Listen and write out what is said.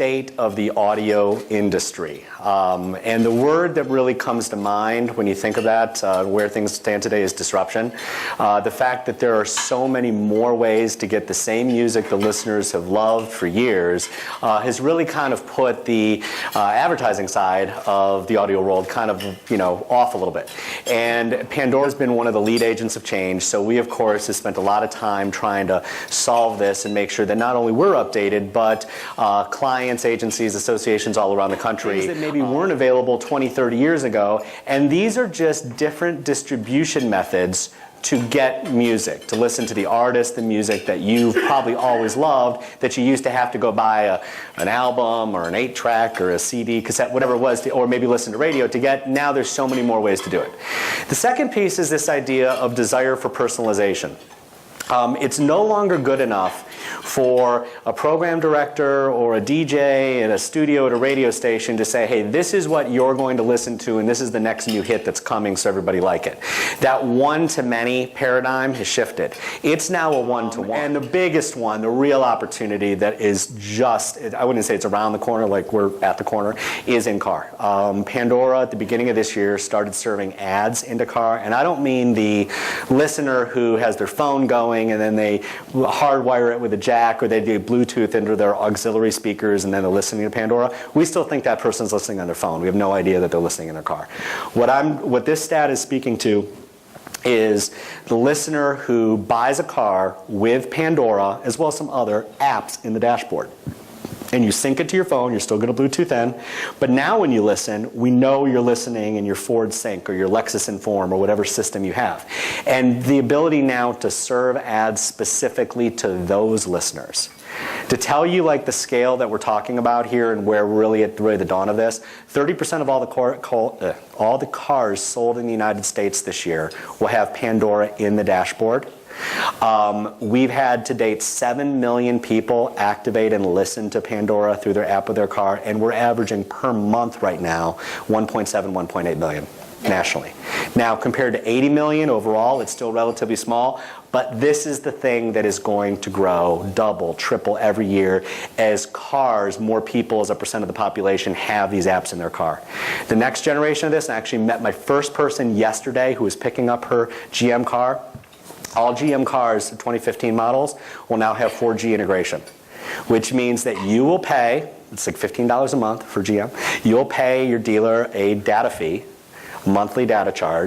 state of the audio industry. And the word that really comes to mind when you think of that, where things stand today, is disruption. The fact that there are so many more ways to get the same music the listeners have loved for years has really kind of put the advertising side of the audio world kind of, off a little bit. And Pandora's been one of the lead agents of change, so we, of course, have spent a lot of time trying to solve this and make sure that not only we're updated, but clients, agencies, associations all around the country things that maybe weren't available 20, 30 years ago. And these are just different distribution methods to get music, to listen to the artist, the music that you've probably always loved, that you used to have to go buy an album or an 8-track or a CD, cassette, whatever it was, or maybe listen to radio to get. Now there's so many more ways to do it. The second piece is this idea of desire for personalization. It's no longer good enough for a program director or a DJ in a studio at a radio station to say, hey, this is what you're going to listen to and this is the next new hit that's coming, so everybody like it. That one-to-many paradigm has shifted. It's now a one-to-one. And the biggest one, the real opportunity that is just, I wouldn't say it's around the corner like we're at the corner, is in-car. Pandora at the beginning of this year started serving ads into car, and I don't mean the listener who has their phone going and then they hardwire it with a jack, or they do Bluetooth into their auxiliary speakers and then they're listening to Pandora. We still think that person's listening on their phone. We have no idea that they're listening in their car. What this stat is speaking to is the listener who buys a car with Pandora as well as some other apps in the dashboard. And you sync it to your phone, you're still going to Bluetooth in, but now when you listen, we know you're listening in your Ford Sync or your Lexus Inform or whatever system you have. And the ability now to serve ads specifically to those listeners. To tell you like the scale that we're talking about here and where we're really at the dawn of this, 30% of all the cars sold in the United States this year will have Pandora in the dashboard. We've had to date 7 million people activate and listen to Pandora through their app of their car, and we're averaging per month right now 1.7, 1.8 million nationally. Now, compared to 80 million overall, it's still relatively small, but this is the thing that is going to grow double, triple every year as cars, more people as a percent of the population have these apps in their car. The next generation of this, I actually met my first person yesterday who was picking up her GM car. All GM cars, 2015 models, will now have 4G integration, which means that you will pay, it's like $15 a month for GM, you'll pay your dealer a data fee, monthly data charge,